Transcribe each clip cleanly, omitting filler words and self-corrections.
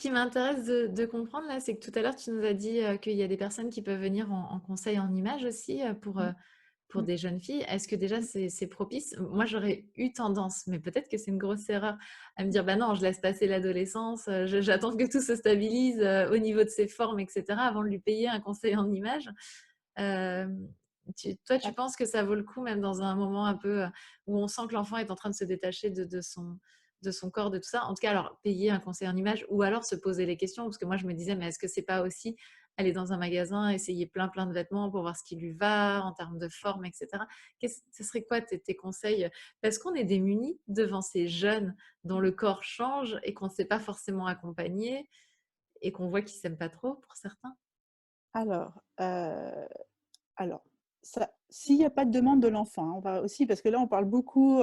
qui m'intéresse de comprendre là, c'est que tout à l'heure, tu nous as dit, qu'il y a des personnes qui peuvent venir en conseil en images aussi, Mmh, pour mmh, des jeunes filles. Est-ce que déjà mmh. c'est propice? Moi, j'aurais eu tendance, mais peut-être que c'est une grosse erreur, à me dire: «Bah non, je laisse passer l'adolescence, je j'attends que tout se stabilise, au niveau de ses formes et cetera, avant de lui payer un conseil en images». Hem, tu Ah, penses que ça vaut le coup même dans un moment un peu, où on sent que l'enfant est en train de se détacher de son corps, de tout ça? En tout cas, alors payer un conseil en images ou alors se poser les questions, parce que moi je me disais: «Mais est-ce que c'est pas aussi aller dans un magasin, essayer plein de vêtements pour voir ce qui lui va en termes de forme et cetera?» Ce serait quoi tes conseils? Parce qu'on est démunis devant ces jeunes dont le corps change et qu'on ne sait pas forcément accompagner et qu'on voit qu'ils s'aiment pas trop pour certains. alors, heu, alors ça s'il y a pas de demande de l'enfant, hein, on va aussi parce que là, on parle beaucoup,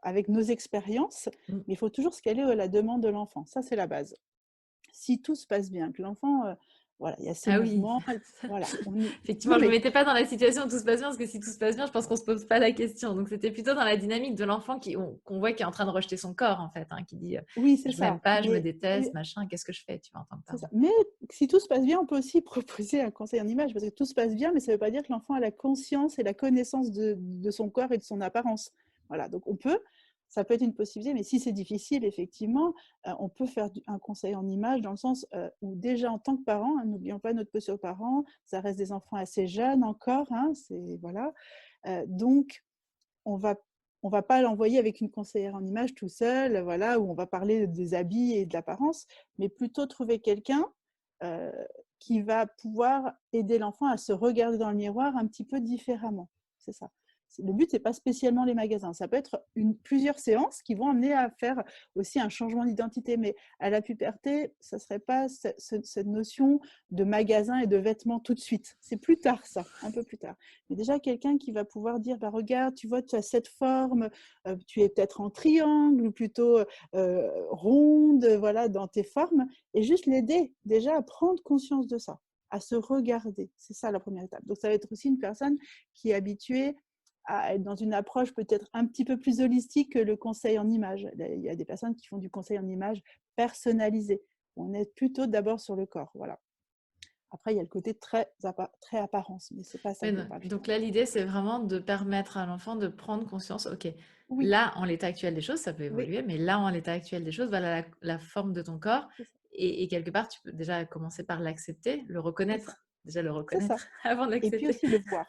avec nos expériences, Mmh. mais il faut toujours se caler à la demande de l'enfant. Ça, c'est la base. Si tout se passe bien, que l'enfant, voilà, il y a ses Ah oui, mouvements, voilà, on est non effectivement, je ne me mais mettais pas dans la situation où tout se passe bien, parce que si tout se passe bien, je pense qu'on ne se pose pas la question. Donc, c'était plutôt dans la dynamique de l'enfant qu'on voit qui est en train de rejeter son corps, en fait, hein, qui dit oui, c'est je m'aime ça, pas, je me déteste, machin, qu'est-ce que je fais, tu vois, en tant que c'est ça. parent. Mais si tout se passe bien, on peut aussi proposer un conseil en image parce que tout se passe bien, mais ça ne veut pas dire que l'enfant a la conscience et la connaissance de son corps et de son apparence. Voilà, donc ça peut être une possibilité, mais si c'est difficile, effectivement, on peut faire un conseil en image dans le sens où déjà en tant que parent, hein, n'oublions pas notre posture de parent, ça reste des enfants assez jeunes encore, hein, voilà. Donc, on va on va pas l'envoyer avec une conseillère en image tout seul, voilà, où on va parler des habits et de l'apparence, mais plutôt trouver quelqu'un, heu, qui va pouvoir aider l'enfant à se regarder dans le miroir un petit peu différemment. C'est ça. Le but, c'est pas spécialement les magasins. Ça peut être plusieurs séances qui vont amener à faire aussi un changement d'identité, mais à la puberté, ça serait pas cette notion de magasin et de vêtements tout de suite. C'est plus tard ça, un peu plus tard. Mais déjà quelqu'un qui va pouvoir dire: «Bah, regarde, tu vois, tu as cette forme, tu es peut-être en triangle ou plutôt, ronde, voilà, dans tes formes» et juste l'aider déjà à prendre conscience de ça, à se regarder. C'est ça la première étape. Donc ça va être aussi une personne qui est habituée à être dans une approche peut-être un petit peu plus holistique que le conseil en images. Il y a des personnes qui font du conseil en images personnalisé. On est plutôt d'abord sur le corps, voilà. Après, il y a le côté très apparence, mais c'est pas ça Ouais, dont on parle donc finalement. là, l'idée, c'est vraiment de permettre à l'enfant de prendre conscience, ok, Oui, là, en l'état actuel des choses, ça peut oui, évoluer, mais là, en l'état actuel des choses, voilà la forme de ton corps. c'est ça. Et quelque part, tu peux déjà commencer par l'accepter, le C'est ça, reconnaître, déjà le c'est reconnaître ça. avant de Et puis l'accepter aussi le voir.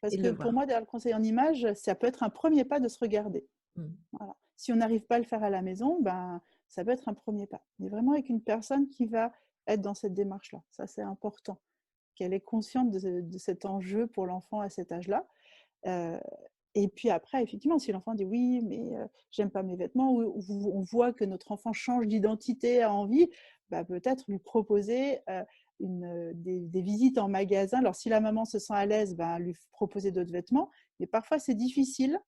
Parce et que le pour voir. moi, derrière le conseil en image, ça peut être un premier pas de se regarder. Mm. Voilà. Si on n'arrive pas à le faire à la maison, ben, ça peut être un premier pas. Mais vraiment avec une personne qui va être dans cette démarche-là. Ça, c'est important. Qu'elle est consciente de cet enjeu pour l'enfant à cet âge-là. Euh, et puis après, effectivement, si l'enfant dit oui, mais j'aime pas mes vêtements, ou on voit que notre enfant change d'identité, a envie, bah, peut-être lui proposer des visites en magasin. Alors, si la maman se sent à l'aise, bah, lui proposer d'autres vêtements. Mais parfois, c'est difficile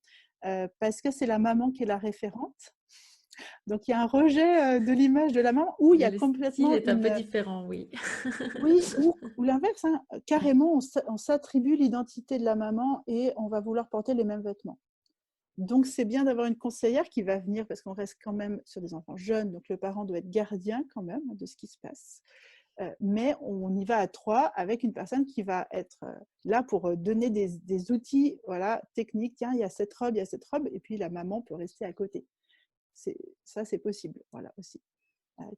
parce que c'est la maman qui est la référente. Donc, il y a un rejet de l'image de la maman ou il y a Le style complètement est un peu différent, oui. oui, ou l'inverse, hein, carrément, on s'attribue l'identité de la maman et on va vouloir porter les mêmes vêtements. Donc, c'est bien d'avoir une conseillère qui va venir parce qu'on reste quand même sur des enfants jeunes, donc le parent doit être gardien quand même de ce qui se passe. Mais on y va à 3 avec une personne qui va être là pour donner des outils voilà, techniques. Tiens, il y a cette robe, il y a cette robe, et puis la maman peut rester à côté. Ça, c'est possible, voilà aussi.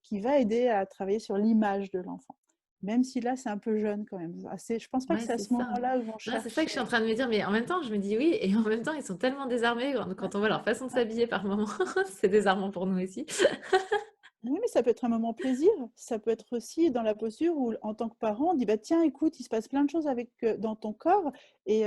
Qui va aider à travailler sur l'image de l'enfant. Même si là, c'est un peu jeune quand même. Je ne pense pas que Ouais, c'est à c'est ce ça. moment-là où on Non, c'est ça que cherche. je suis en train de me dire, mais en même temps, je me dis oui, et en même temps, ils sont tellement désarmés Ouais, quand on voit leur façon de ouais. s'habiller par moment. C'est désarmant pour nous aussi. Oui, mais ça peut être un moment plaisir. Ça peut être aussi dans la posture où, en tant que parent, on dit bah, tiens, écoute, il se passe plein de choses dans ton corps. Et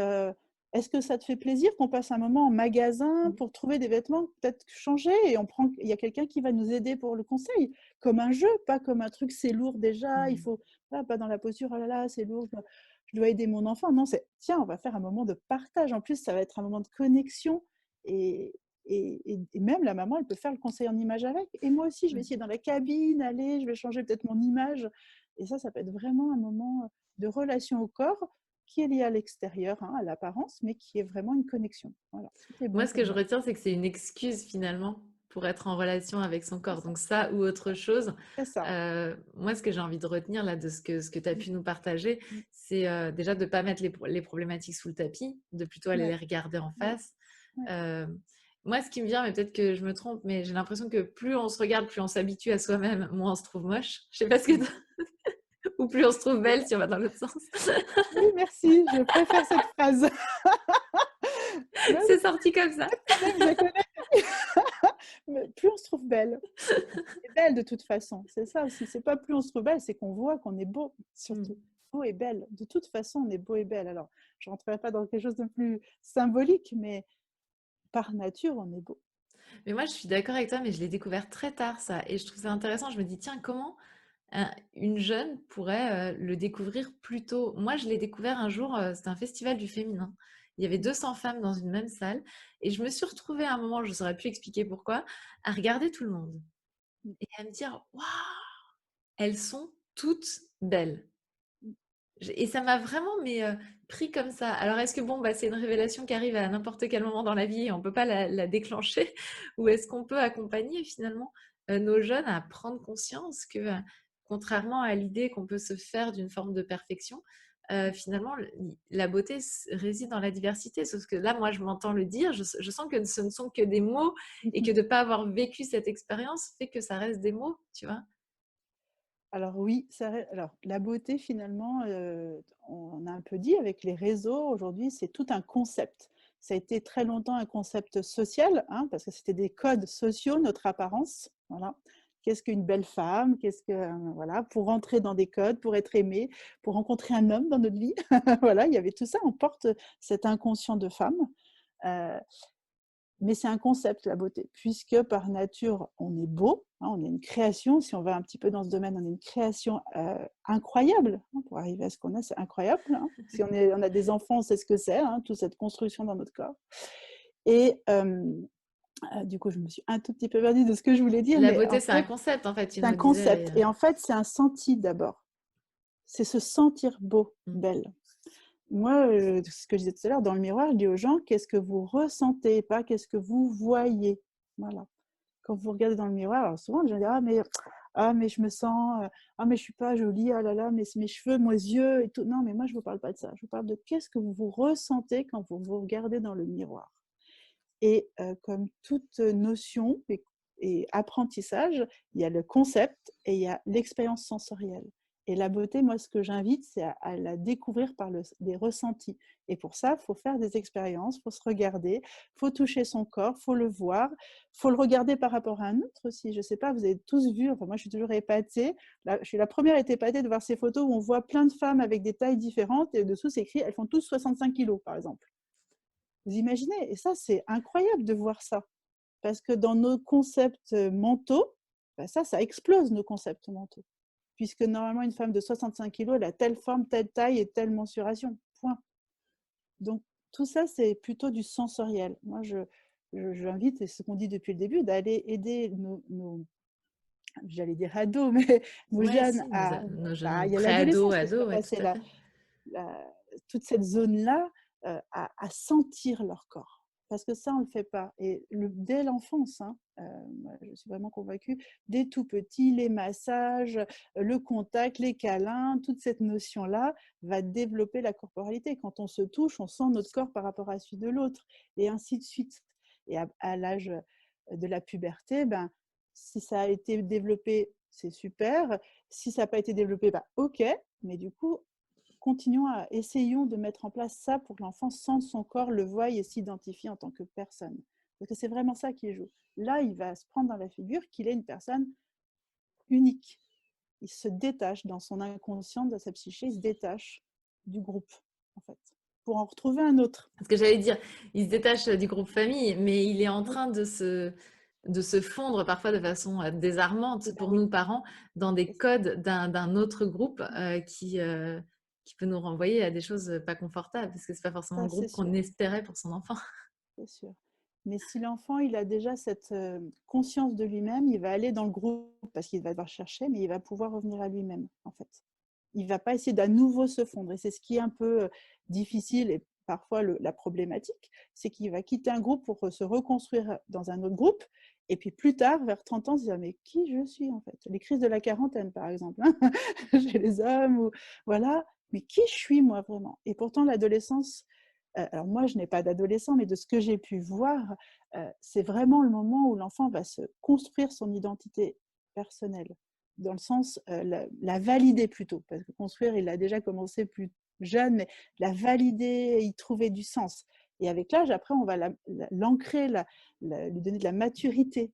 est-ce que ça te fait plaisir qu'on passe un moment en magasin Mm. pour trouver des vêtements peut-être changés et il y a quelqu'un qui va nous aider pour le conseil, comme un jeu, pas comme un truc, c'est lourd déjà, il Mm. faut, voilà, pas dans la posture, oh là là, c'est lourd, je dois aider mon enfant. Non, c'est tiens, on va faire un moment de partage. En plus, ça va être un moment de connexion. Et, et même la maman, elle peut faire le conseil en image avec. Et moi aussi, je vais Ouais. essayer dans la cabine, aller, je vais changer peut-être mon image. Et ça peut être vraiment un moment de relation au corps qui est lié à l'extérieur, hein, à l'apparence, mais qui est vraiment une connexion. Voilà, tout est Moi, bon ce que pour je moi. retiens, c'est que c'est une excuse finalement. pour être en relation avec son C'est corps. ça. Donc ça ou autre chose. C'est ça. Moi, ce que j'ai envie de retenir là de ce que tu as Mmh, pu nous partager, mmh. c'est déjà de ne pas mettre les problématiques sous le tapis, de plutôt aller Ouais, les regarder en ouais, face. ouais. Euh, Moi, ce qui me vient, mais peut-être que je me trompe, mais j'ai l'impression que plus on se regarde, plus on s'habitue à soi-même, moins on se trouve moche. Je sais pas ce que Mmh. ou plus on se trouve belle si on va dans l'autre sens. Oui, merci, je préfère cette phrase. Même C'est sorti comme ça. je la connais. Mais plus on se trouve belle. On est belle de toute façon. C'est ça aussi. C'est pas plus on se trouve belle, c'est qu'on voit qu'on est beau, surtout. Mm. Beau et belle. De toute façon, on est beau et belle. Alors, je rentrerai pas dans quelque chose de plus symbolique, mais par nature, on est beau. Mais moi, je suis d'accord avec toi, mais je l'ai découvert très tard, ça. Et je trouve ça intéressant. Je me dis, tiens, comment une jeune pourrait le découvrir plus tôt? Moi, je l'ai découvert un jour, c'était un festival du féminin. Il y avait 200 femmes dans une même salle. Et je me suis retrouvée à un moment, je ne saurais plus expliquer pourquoi, à regarder tout le monde. Et à me dire, waouh, elles sont toutes belles. Et ça m'a vraiment pris comme ça. Alors, est-ce que bon, bah, c'est une révélation qui arrive à n'importe quel moment dans la vie et on ne peut pas la déclencher? Ou est-ce qu'on peut accompagner finalement nos jeunes à prendre conscience que, contrairement à l'idée qu'on peut se faire d'une forme de perfection, finalement, la beauté réside dans la diversité. Sauf que là, moi, je m'entends le dire, je sens que ce ne sont que des mots et que de ne pas avoir vécu cette expérience fait que ça reste des mots, tu vois? Alors oui, alors la beauté finalement, on a un peu dit avec les réseaux aujourd'hui, c'est tout un concept. Ça a été très longtemps un concept social, hein, parce que c'était des codes sociaux, notre apparence. Voilà. Qu'est-ce qu'une belle femme? Qu'est-ce que voilà, pour rentrer dans des codes, pour être aimé, pour rencontrer un homme dans notre vie. Voilà, il y avait tout ça. On porte cet inconscient de femme. Euh, mais c'est un concept, la beauté, puisque par nature, on est beau, hein, on est une création. Si on va un petit peu dans ce domaine, on est une création incroyable. Hein, pour arriver à ce qu'on a, c'est incroyable. Hein. Si on a des enfants, on sait ce que c'est, hein, toute cette construction dans notre corps. Et du coup, je me suis un tout petit peu perdue de ce que je voulais dire, La mais beauté, en c'est un fait, concept, en fait, tu c'est un nous disais. concept. Et en fait, c'est un senti d'abord. C'est se sentir beau, belle. Moi, ce que je disais tout à l'heure, dans le miroir, je dis aux gens, qu'est-ce que vous ressentez, pas qu'est-ce que vous voyez. Voilà. Quand vous regardez dans le miroir, alors souvent, je vais dire, ah, mais je me sens, ah, mais je suis pas jolie, ah là là, mais mes cheveux, mes yeux et tout. Non, mais moi, je vous parle pas de ça. Je vous parle de qu'est-ce que vous ressentez quand vous vous regardez dans le miroir. Et comme toute notion et apprentissage, il y a le concept et il y a l'expérience sensorielle. Et la beauté, moi, ce que j'invite, c'est à la découvrir par des ressentis. Et pour ça, il faut faire des expériences, il faut se regarder, il faut toucher son corps, il faut le voir, il faut le regarder par rapport à un autre aussi. Je ne sais pas, vous avez tous vu, enfin, moi, je suis toujours épatée. Là, je suis la première à être épatée de voir ces photos où on voit plein de femmes avec des tailles différentes et dessous, c'est écrit, elles font tous 65 kilos, par exemple. Vous imaginez? Et ça, c'est incroyable de voir ça. Parce que dans nos concepts mentaux, bah ça explose nos concepts mentaux. Puisque normalement, une femme de 65 kilos, elle a telle forme, telle taille et telle mensuration. Point. Donc, tout ça, c'est plutôt du sensoriel. Moi, j'invite, et ce qu'on dit depuis le début, d'aller aider j'allais dire ados, mais nos Ouais, jeunes si, à. nos Bah, jeunes il y a pré-ados, l'adolescence qui est ados, ouais, tout surpassée à là. fait. Toute cette zone-là à sentir leur corps. Parce que ça, on ne le fait pas. Et dès l'enfance, hein, je suis vraiment convaincue, dès tout petit, les massages, le contact, les câlins, toute cette notion-là va développer la corporalité. Quand on se touche, on sent notre corps par rapport à celui de l'autre, et ainsi de suite. Et à l'âge de la puberté, ben, si ça a été développé, c'est super. Si ça n'a pas été développé, ben, ok. Mais du coup, essayons de mettre en place ça pour que l'enfant sente son corps, le voie et s'identifie en tant que personne. Parce que c'est vraiment ça qui joue. Là, il va se prendre dans la figure qu'il est une personne unique. Il se détache dans son inconscient, dans sa psyché, il se détache du groupe, en fait, pour en retrouver un autre. Parce que j'allais dire, il se détache du groupe famille, mais il est en Oui, train de se fondre parfois de façon désarmante pour oui, nous parents dans des c'est ça. codes d'un autre groupe qui peut nous renvoyer à des choses pas confortables, parce que c'est pas forcément Ça, le c'est groupe qu'on sûr, espérait pour son enfant. c'est sûr. Mais si l'enfant il a déjà cette conscience de lui-même, il va aller dans le groupe parce qu'il va devoir chercher, mais il va pouvoir revenir à lui-même, en fait. Il ne va pas essayer d'à nouveau se fondre. Et c'est ce qui est un peu difficile et parfois la problématique, c'est qu'il va quitter un groupe pour se reconstruire dans un autre groupe. Et puis plus tard, vers 30 ans, se dire: «Mais qui je suis en fait?» Les crises de la quarantaine, par exemple, hein, chez les hommes ou voilà, mais qui je suis moi vraiment? Et pourtant l'adolescence, alors moi je n'ai pas d'adolescent, mais de ce que j'ai pu voir, c'est vraiment le moment où l'enfant va se construire son identité personnelle. Dans le sens, la valider plutôt, parce que construire, il a déjà commencé plus jeune, mais la valider, y trouver du sens. Et avec l'âge, après, on va l'ancrer, lui donner de la maturité